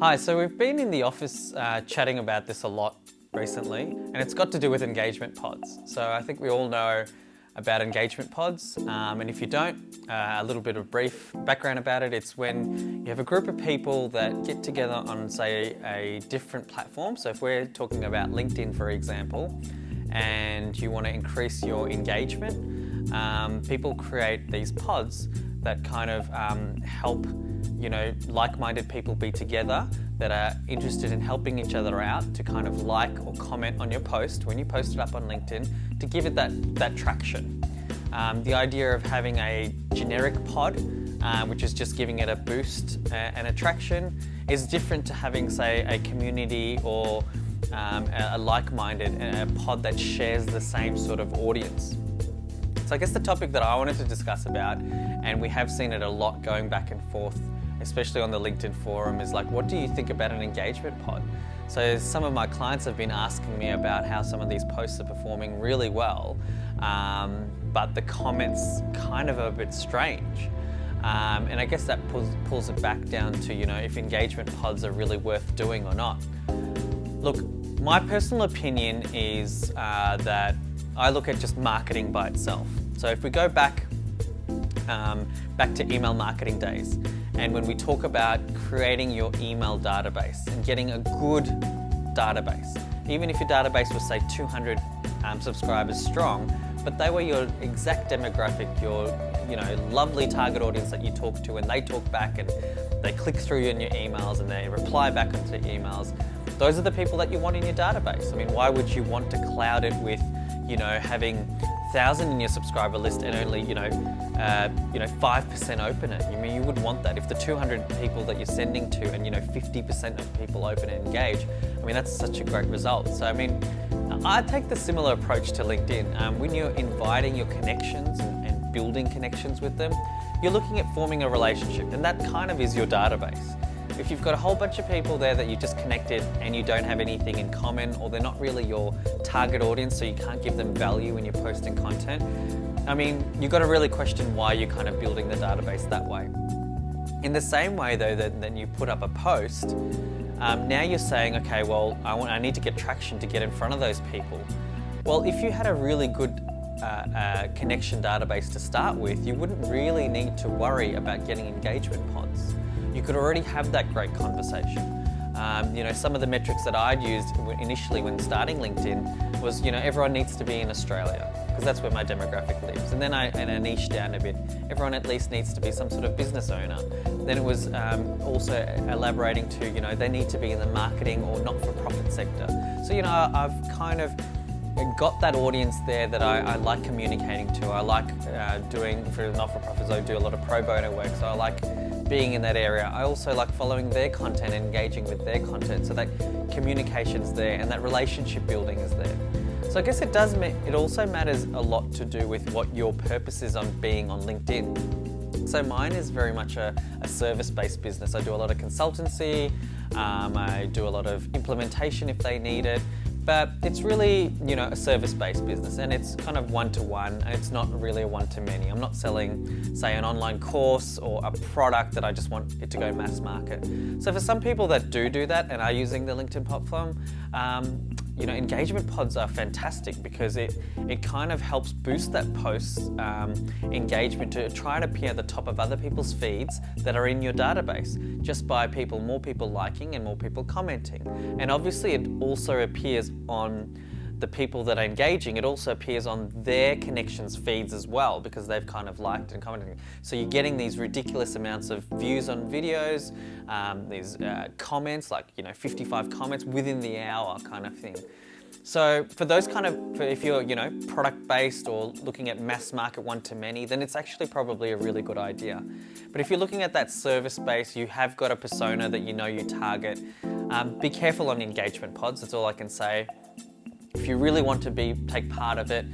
Hi, so we've been in the office chatting about this a lot recently, and it's got to do with engagement pods. So I think we all know about engagement pods, and if you don't, a little bit of brief background about it. It's when you have a group of people that get together on, say, a different platform. So if we're talking about LinkedIn, for example, and you want to increase your engagement, people create these pods that kind of help like-minded people be together that are interested in helping each other out to kind of like or comment on your post when you post it up on LinkedIn to give it that traction. The idea of having a generic pod, which is just giving it a boost and attraction, is different to having, say, a community or a like-minded pod that shares the same sort of audience. So I guess the topic that I wanted to discuss about, and we have seen it a lot going back and forth, especially on the LinkedIn forum, is like, what do you think about an engagement pod? So some of my clients have been asking me about how some of these posts are performing really well, but the comments kind of are a bit strange. And I guess that pulls it back down to, if engagement pods are really worth doing or not. Look, my personal opinion is that I look at just marketing by itself. So if we go back to email marketing days, and when we talk about creating your email database and getting a good database, even if your database was, say, 200 subscribers strong, but they were your exact demographic, your lovely target audience that you talk to, and they talk back and they click through in your emails and they reply back onto the emails, those are the people that you want in your database. I mean, why would you want to cloud it with having 1,000 in your subscriber list and only 5% open it? I mean, you would want that. If the 200 people that you're sending to and 50% of people open and engage, I mean, that's such a great result. So I mean, I take the similar approach to LinkedIn. When you're inviting your connections and building connections with them, you're looking at forming a relationship, and that kind of is your database. If you've got a whole bunch of people there that you just connected and you don't have anything in common, or they're not really your target audience, so you can't give them value when you're posting content, I mean, you've got to really question why you're kind of building the database that way. In the same way, though, that you put up a post, now you're saying, okay, well, I need to get traction to get in front of those people. Well, if you had a really good connection database to start with, you wouldn't really need to worry about getting engagement pods. You could already have that great conversation. Some of the metrics that I'd used initially when starting LinkedIn was, everyone needs to be in Australia, because that's where my demographic lives. And then I niched down a bit. Everyone at least needs to be some sort of business owner. Then it was also elaborating to, they need to be in the marketing or not-for-profit sector. So, I've kind of got that audience there that I like communicating to. I like doing, for not-for-profits, I do a lot of pro bono work, so I like being in that area. I also like following their content and engaging with their content, so that communication's there and that relationship building is there. So I guess it also matters a lot to do with what your purpose is on being on LinkedIn. So mine is very much a service-based business. I do a lot of consultancy, I do a lot of implementation if they need it, but it's really, a service-based business, and it's kind of one-to-one, and it's not really a one-to-many. I'm not selling, say, an online course or a product that I just want it to go mass market. So for some people that do that and are using the LinkedIn platform, engagement pods are fantastic because it kind of helps boost that post's engagement to try and appear at the top of other people's feeds that are in your database, just by more people liking and more people commenting. And obviously it also appears on the people that are engaging, it also appears on their connections feeds as well, because they've kind of liked and commented. So you're getting these ridiculous amounts of views on videos, these comments, like 55 comments within the hour kind of thing. So for those if you're product-based or looking at mass market one-to-many, then it's actually probably a really good idea. But if you're looking at that service base, you have got a persona that you target, be careful on engagement pods, that's all I can say. If you really want to take part of it,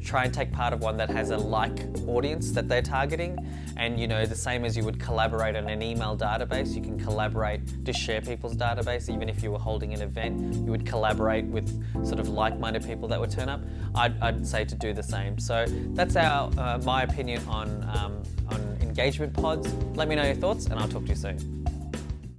try and take part of one that has a like audience that they're targeting. And the same as you would collaborate on an email database, you can collaborate to share people's database. Even if you were holding an event, you would collaborate with sort of like-minded people that would turn up. I'd say to do the same. So that's my opinion on engagement pods. Let me know your thoughts, and I'll talk to you soon.